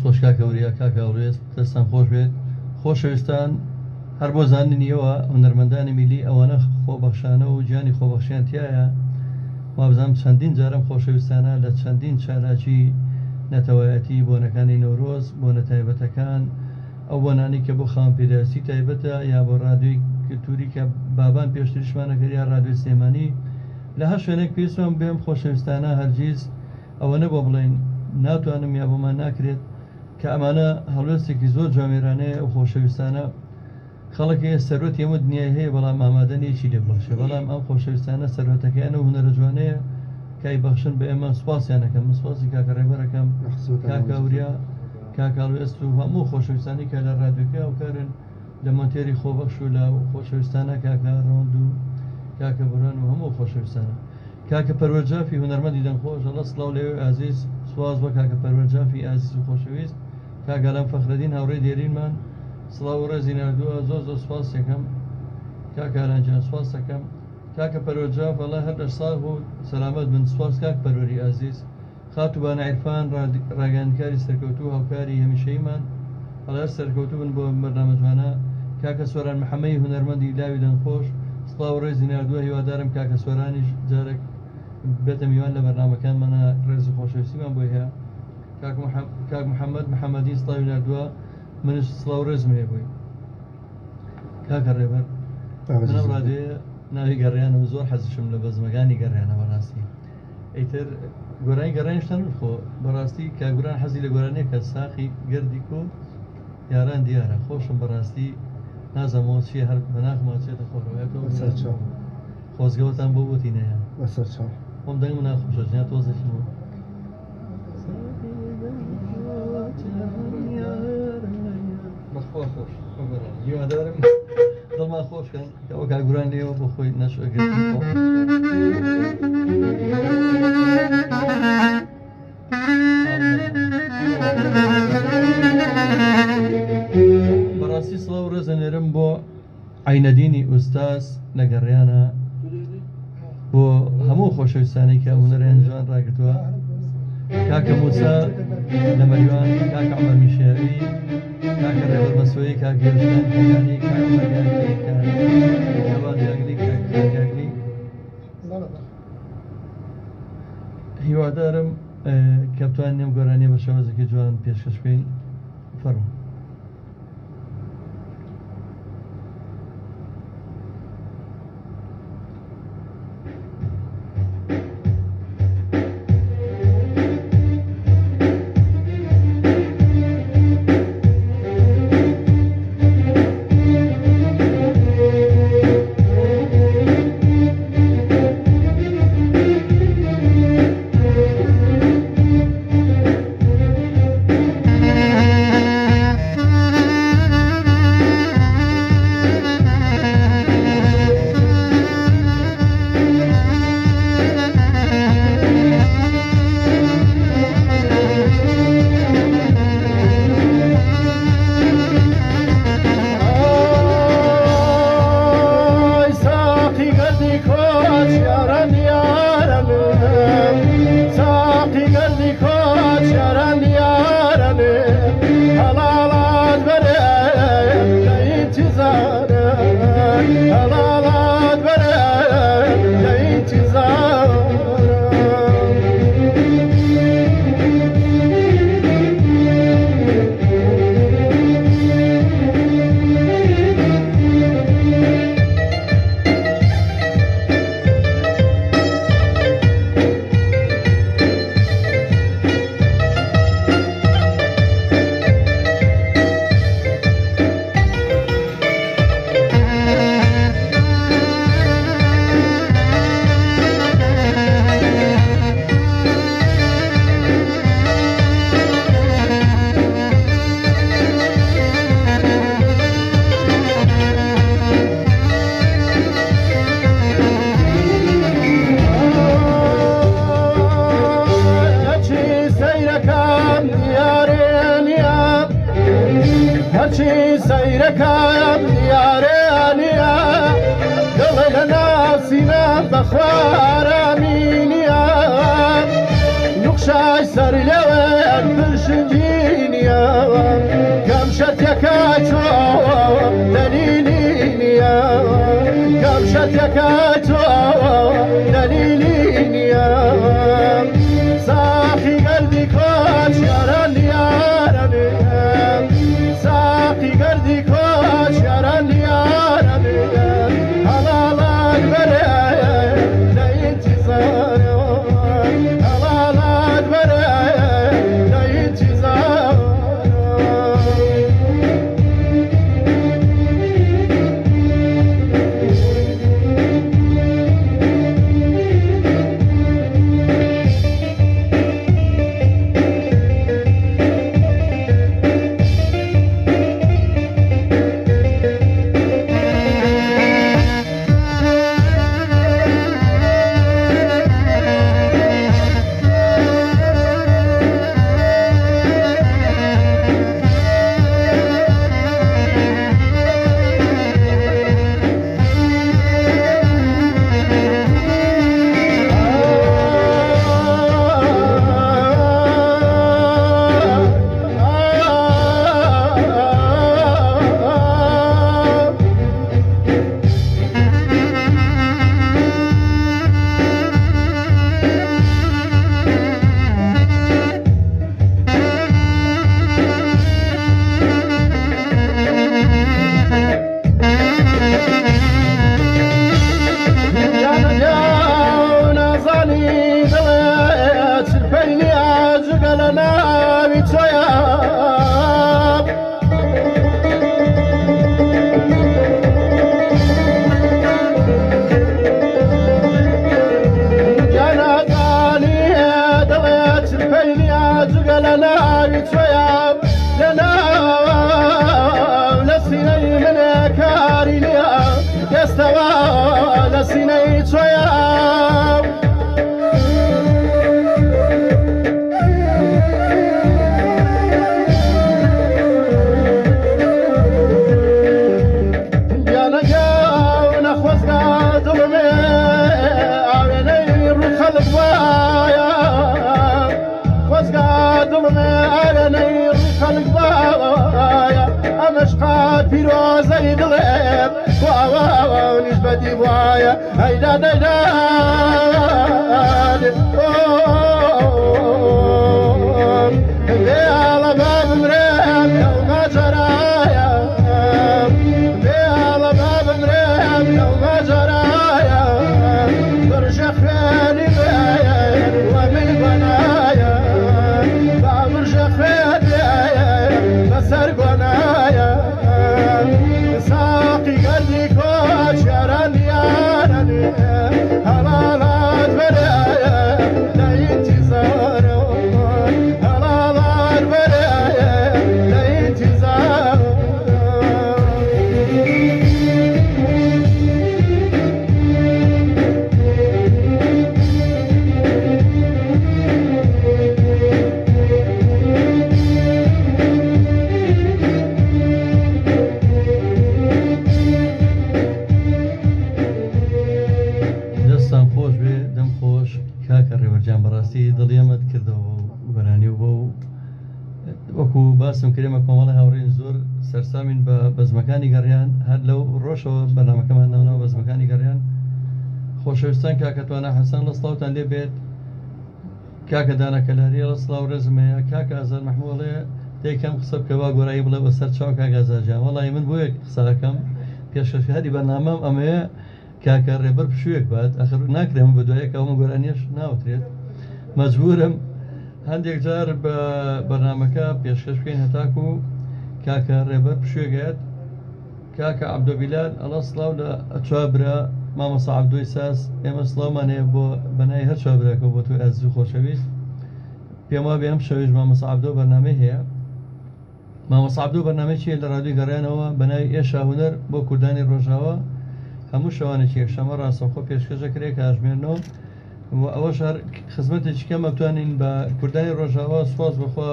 خۆش کاکەوریا کاکەوڕێز دەستان خۆش بێت خۆشەویستان هەر بۆ زانینیەوە هونەرمەندانی میلی ئەوانە خۆبەخشانە و گیانی خۆبەخشیان تایە وابزانام چەندین جارم خۆشەویستانە لە چەندین چالاکی نەتەوایەتی بۆنەکانی نەورۆز بۆنە تایبەتەکان ئەو بۆنانی کە بۆ خاوەن پێداویستی تایبەتە یا بۆ ڕادیۆی کلتوری کە بابان پێشتریشمانە کرد یا ڕادیۆی سلێمانی لە هەر شوێنێک پێویستمان بێم خۆشەویستانە هەرگیز ئەوە نەبوو بڵێن ناتوانم یا بۆمان ناکرێت کە ئەمانە هەڵوێستێکی زۆر جوامێرانەیە ئەو خۆشەویستانە خەڵکی سەرۆتی هەموو دنیای هەیە بەڵام ئامادەنیەکی لێ بەخشێ بەڵام ئەم خۆشەویستانە سەرۆتەکەیانە و هونەرە جوانەیە کای بەخشن بە ئێمە سوپاسیانەکەم من سوپاسی کاکە ڕێبەرەکەم کاکەوریا کاکاڵوێست و هەموو خۆشەویستانی کە لە ڕادیۆکە و کارن لە مۆنتێری خۆبەخش و لە خۆشەویستانە کاکە ڕۆند و کاکە بڕان و هەموو خۆشەویستانە کاکە پەروەرجافی هونەرمەندی دەنگخۆش ئەڵە سڵاو لێوێ ئازیز سواز بە کاکە پەروەرجافی ئازیز و خۆشەویست کاگەلام فەخرەدین هاوڕێی دێرینمان سڵاو و ڕێزی نردووە زۆر زۆر سپاس دەکەم کاکە ئالانجان سپاس دەکەم کاکە پەروەرجاف ئەڵە هەر لەساغ و سەلامەت بن سپاس کاک پەروەری ئازیز خاتوبانە عیرفان ڕاگەاندکاری سەرکەوتوو هاوکاری هەمیشەیمان ئەڵە هەر سەرکەوتوو بن بۆ بەرنامە جوانە کاکە سۆران محەممەدی هونەرمەندی لاوی دەنگخۆش سڵاو و ڕێزی نردووە هیوادارم کاکە سۆرانیش جارێک بێتە میوان لە بەرنامەکانمانە ڕێز و خۆشەویستیمان بۆی هەیە کاک محەممەد محەممەدی سڵاوی نردووە منش سڵاو ڕێزم هەیە بووی کاکە ڕێبەر منەم ڕادێ ناوی گەڕیانم زۆر حەزشم لە بەزمەکانی گەڕیانە بەڕاستی ئەیتر گۆرانی گەڕانیشتان خۆ بەڕاستی کاگوران حەزی لە گۆرانەیە کە ساقی گەردی کۆ یاران دیارە خۆشم بەڕاستی نازەمەوە چیە هەر بەناخماچێتە خۆڕەوەیەکەوە خۆزگەوتان بۆ بۆتینەیە خۆم دەنگ من ناخۆشەجیان تۆزەشمەوە خۆش هیوادارم دڵمان خۆشکەن ئەوە کاگوران لێەوە بۆ خۆی نەشۆگرێت بەڕاستی سڵاو و ڕێزەنێرم بۆ عینەدینی ئوستاز لە گەڕیانە بۆ هەموو خۆشەویستانی کە هونەریان جوان ڕاگرتووە کاکە موسا لە مەریوان کاکە عومەر میشێوی کاکە ڕێبەر مەسۆیی کاگەشتان کەکانی کاکەوادیاگری هیوادارم کە بتوانێم گۆرانیە بە شێوەزێکی جوان پێشکەش بکەین فەرموو سەیرەکەم دیارێنیە دڵێ لە ناسینە بە خوارەمینیە نوقشای سەر لەوێن پرشنجینیە كم شتكاتو دليلي يا كم شتكاتو دليلي يا ساقي قلبي كوش يرن يارني ساقي قلبي كوش يرن يارني هلالك بري لا انتظار هلالك بري لا انتظار نسبتي بوايا هيدا ديدان بيالا باب مريم يوم جرايا بيالا باب مريم يوم جرايا برجع خيالي بيان ومن بنايا برجع خيالي بسر قنايا ساقي قلبي كوش يراني يراني هلالات برايا لا انتظار هلالات برايا لا انتظار دەستان خۆش بێ دەم خۆش کاکە ڕێوەرجان بەڕاستی دڵیەمەت کردەوە گۆرانی و بۆ وەکو باسم کردێمە کۆمەڵی هاوڕێن زۆر سەرسامین بە بەزمەکانی گەڕیان هەر لەو ڕۆژەوە بەنامەکەمان ناونەوە بەزمەکانی گەڕیان خۆشەویستان کاکە توانە حەسەن لە سڵاوتان لێ بێت کاکە دانا کەلاریە لە سڵاو ڕێزمەیە کاکە ئازار مەحموڵێ دەیکەم قسە بکەوا گۆرایی بڵێ بەسەر چاو کاکە ئازارجان وەڵی من بۆیە قسەکەم پێشکەشکاری بەرنامەم ئەمەیە کاکە ڕێبەر پشوویەک بات ئەخر ناکرێمە بە دوایە کەومە گۆرانیش ناوترێت مەجبورم هەندێک جار بە بەرنامەکە پێشکەش بکەین هەتاکو کاکە ڕێبەر پشوێگات کاکە عەبدۆبیلال ئەڵە سڵاو لە چوابرا مامۆستا عەبدۆی ساس ئێمە سڵاومانەیە بۆ بەنای هەر چوابراکەوە بۆ توی ئەزیز و خۆشەویست پێم وا بێ ئەم شەویش مامۆستا عەبدۆ بەرنامەی هەیە مامۆستا عەبدۆ بەرنامەیەکی لە ڕادیۆی گەڕیانەوە بەناوی ئێشا هونەر بۆ کوردانی ڕۆژاوە هەموو شەوانێکی یەکشەمە ڕاستەوخۆ پێشکەشەکرێت کە ئاژمێرنەوە و ئەوەش هەر خزمەتێکی کەمە بتوانین بە کوردانی ڕۆژاوە سوپاس بخوا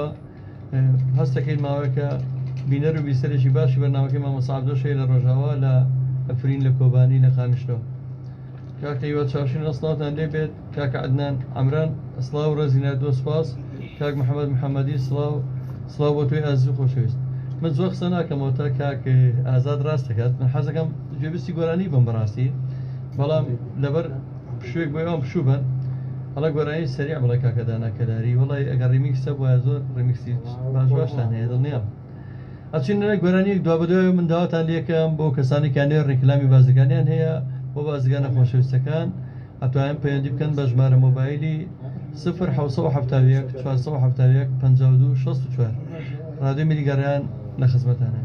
هەستەکەین ماوەیە بینەر و بیسەرێکی باشی بەرنامەکەی مامۆستا عەبدۆ شەی لە ڕۆژاوە لە ئەفرین لە کۆبانی لە خانشتەوە کاکە هیواد چاوشین ڕستڵاتان لێ بێت کاکە عەدنان عەمران سڵاو ڕێزی نردووە سوپاس کاک محەممەد محەممەدی سڵاو سڵاو بۆ توی ئازیز و خۆشەویست من زۆر قسە ناکەمەوە تا کاک ئازاد ڕاست دەکات من حەزەکەم گوێبیستی گۆرانی بم بەڕاستی بەڵام لەبەر پشوێک بۆ ئەوم پشوو بن هەڵە گۆرانی سەریع بڵێ کاکە داناکەداری وەڵی ئەگەر ڕیمیکسە بۆە زۆر ڕیمیکسی باشتان هەیە دڵنیام ئەچینە گۆرانی دوا بەدوای من داواتان لێکەم بۆ کەسانی کانێ ڕێکلامی بازرگانیان هەیە بۆ بازرگانە خۆشەویستەکان ئەتوانن پەیوەندی بکەن بە ژمارە مۆبایلی 0771 471 52 64 ڕادیۆ میلیگەڕیان لە خزمەتانە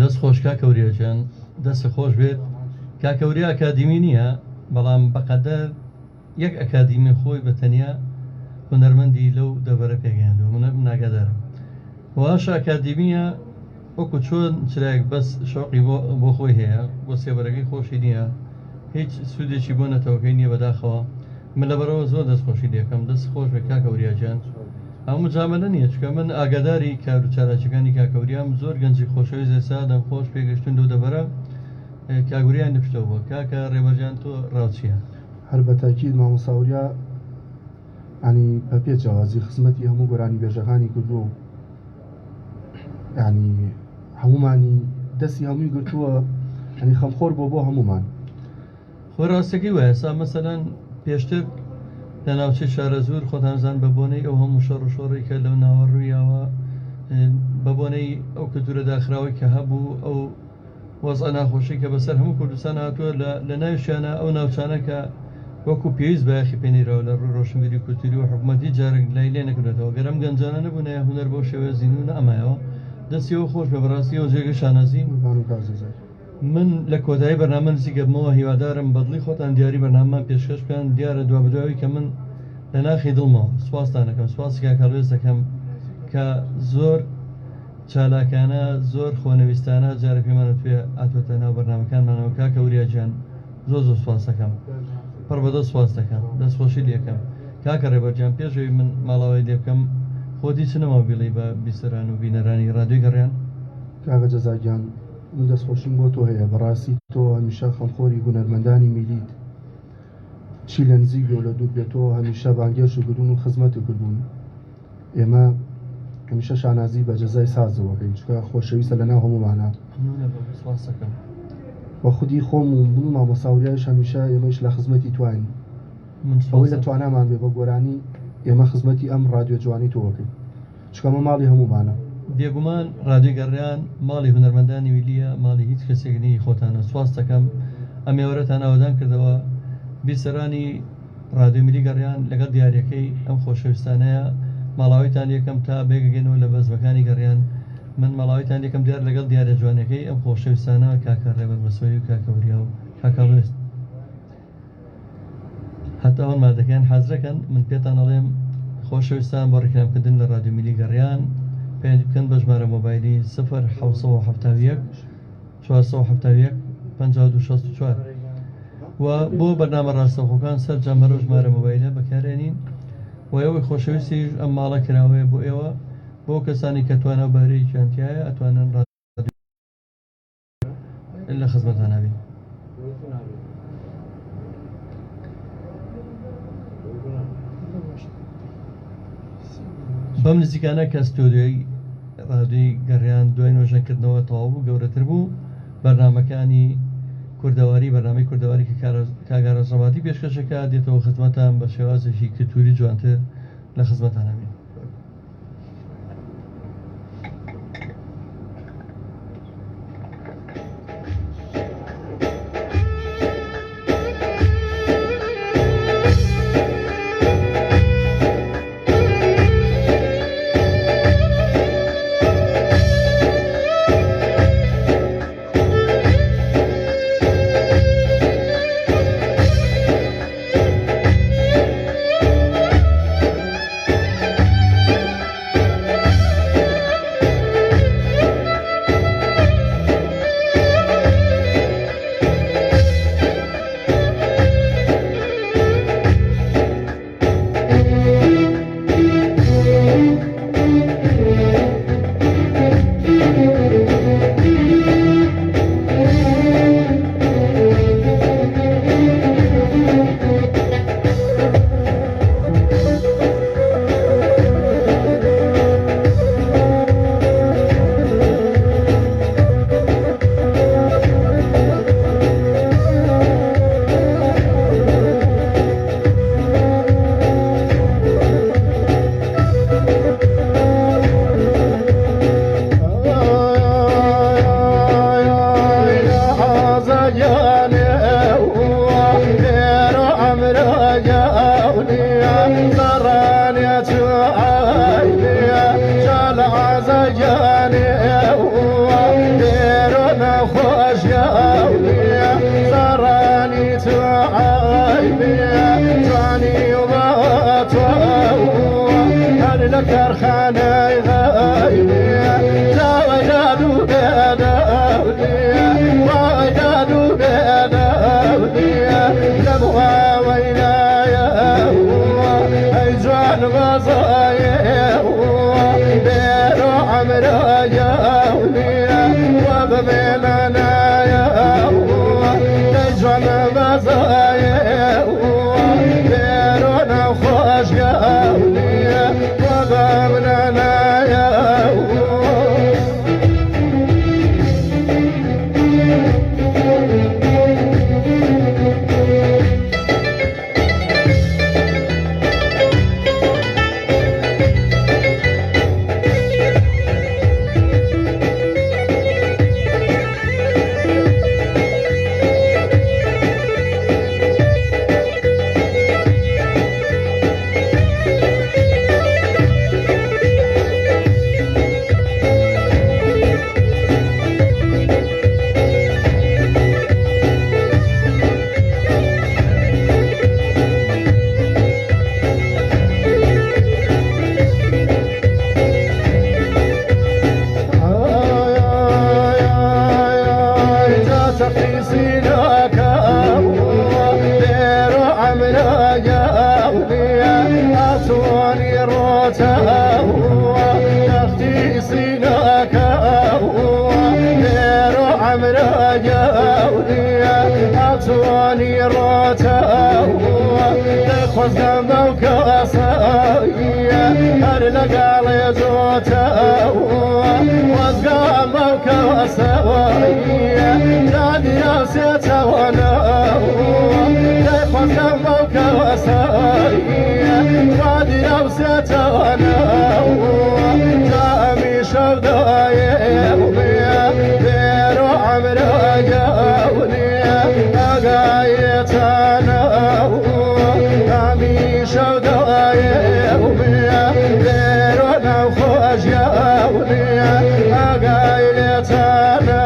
دەست خۆش کاکەوریەجان دەست خۆش بێت کاکەوری ئەکادیمی نییە بەڵام بەقەدەر یەک ئەکادیمی خۆی بە تەنیا هونەرمەندی لەو دەبەرە پێگەیاندووە منە ناگادارم واش ئەکادیمیە وەکو چۆن چرایەک بەس شەوقی بۆ خۆی هەیە بۆ سێبەرەکەی خۆشی نییە هیچ سوودێکی بۆ نەتەوەکەی نییە بەداخەوە من لەبەرەوە زۆر دەستخۆشی دەکەم دەست خۆش بێت کاکەوریاجان هەموو جامەلە نییە چکە من ئاگاداری کار و چالاکیەکانی کاکەوریام زۆر گەنجی خۆشەویست ئێستا دەمخۆش پێگەشتن دەو دەبەرە کاگوریان دەپشتەوە بۆ کاکە ڕێبەرجان تۆ ڕاوچیە هەر بە تاکید مامۆساوریا ینی بە پێچوازی خزمەتی هەموو گۆرانی بێژەکانی کردووە و ینی هەمومانی دەستی هەمووی گرتووە ینی خەمخۆر بۆ هەمومان خۆی ڕاستەکەی وایە ئێستا مەسەلەن پێشتر لە ناوچەی شارە زۆر خۆتانزان بە بۆنەی ئەو هەموو شەڕ و شۆڕی کە لەو ناوەڕوویەوە بە بۆنەی ئەو کەلتورە داخراوی کە هەبوو ئەو وەزع ناخۆشی کە بەسەر هەموو کوردستان هاتووە لە ناویشیانە ئەو ناوچانە کە وەکو پێویست بەیاخی پێێنیرەوە لە ڕووی ڕۆشنبیری کولتوری و حکوومەتی جارێک لای لێ نەکردێتەوە گەرم گەنجانە نەبوون یا هونەر بۆ شێوە زیینون ئەمایەوە دەستیەوە خۆش بە بەڕاستی ئەو جێگە شانازی من لە کۆتایی بەرنامە نزیک گەبمەوە هیوادارم بەدڵی خۆتان دیاری بەرنامەمان پێشکەش بکەن دیارە دوا بەدواوی کە من لە ناخی دڵمەوە سوپاسدانەکەم سوپاسی کاکەڵوێز دەکەم کە زۆر چالاکانە زۆر خۆنەویستانە جارە پێمانەتوێ ئاتوێتە ناو بەرنامەکانمانەوە کاکەوریاجان زۆر سوپاس دەکەم پڕ بەدە سوپاس دەکەم دەستخۆشی لێکەم کاکە ڕێبەرجان پێشەوەی من ماڵاوای لێ بکەم خۆتی چنەوە بیڵی بە بیسەران و بینەرانی ڕادیۆی گەڕیان کاکە جەزاگیان من دەستخۆشیم بۆ تۆ هەیە بەڕاستی تۆ هەمیشە خەمخۆری هونەرمەندانی میلیت چی لە نزیک بێ و لە دوور بێتەوە هەمیشە بانگێش و گرون و خزمەتی کردوون ئێمە هەمیشە شانازی بە جەزای سازەوەکەین چکە خۆشەویستە لەناو هەمومانە وە خودی خۆم و من و مامۆساوریایش هەمیشە ئێمەش لە خزمەتی توانین ئەوەی لە توانامان بێ بە گۆرانی ئێمە خزمەتی ئەم ڕادیۆ جوانی تۆوەکەین چکەمە ماڵی هەمومانە بێگومان ڕادیۆ گەڕیان ماڵی هونەرمەندانی ویلیە ماڵی هیچ کەسێکنی خۆتانە سواز دەکەم ئەمێوەرەتان ئاوادان کردەوە بیسەرانی ڕادیۆ میلی گەڕیان لەگەڵ دیارەکەی ئەم خۆشەویستانەیە ماڵاویتان یەکەم تا بێگەگەنەوە لە بەزمەکانی گەڕیان من ماڵاویتان یەکەم دیار لەگەڵ دیارە جوانەکەی ئەم خۆشەویستانە کاکە ڕێبەر مەسۆی و کاکەوریا و کاکەڵوێست هەتا ئەوان مادەکەیان حەزرەکەن من پێتان ئەڵێم خۆشەویستان بۆ ڕێکلامکردن لە ڕادیۆ میلی گەڕیان پێیان بکەن بە ژمارە مۆبایلی 0771 471 5264 و بۆ بەرنامە ڕاستەوخۆکان سەر جەمەرە و ژمارە مۆبایلە بەکارێنین و ئێوەی خۆشەویستی ئەم ماڵە کراوەیە بۆ ئێوە بۆ کەسانی کە توانە بەهرەی گیانتیایە ئەتوانن لە خزمەتانەبین بەم نزیکانە کە ستۆدیۆی ڕادیۆی گەڕیان دوای نوێژەکردنەوە تەواو بوو گەورەتر بوو بەرنامەکانی کوردەواری بەرنامەی کوردەواری کە کاگارە ڕەباتی پێشکەشەکە دێتەوە خزمەتان بە شێوازێکی کلتوری جوانتر لە خزمەتانەبین تخفي سيناك دير عمنا جاوني أتوني روتا تخفي سيناك دير عمنا جاوني أتوني روتا تخوز دموك أصايا هرلقالي زوتا وزقاموك أصايا نادي ناسيتا وانا تخوز دموك أصايا نادي ناسيتا وانا تامي شودايا وميا ديرو عمرا جاوني أقايتانا تامي شودايا وميا ديرو نوخوش جاوني أقايتانا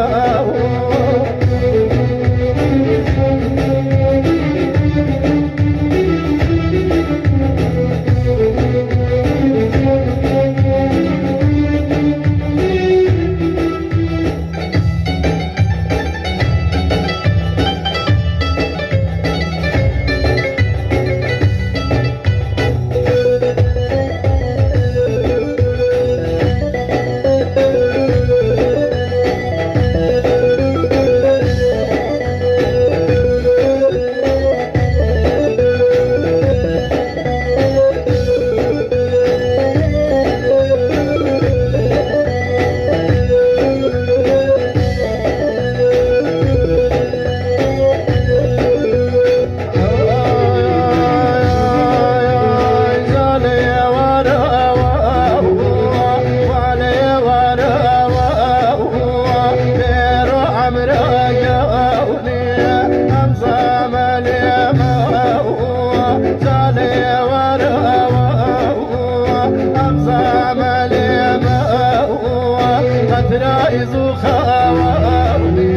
رائزو خاوني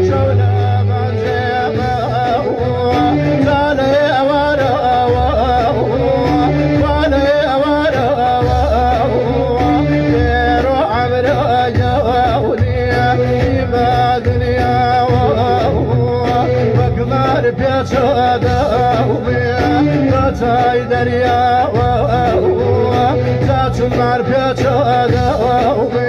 شولا من زيما زالي ورا والي ورا ديرو عمرا جاوني ما دنيا وكمار بيتشا داومي غتاي دريا زاتو مار بيتشا داومي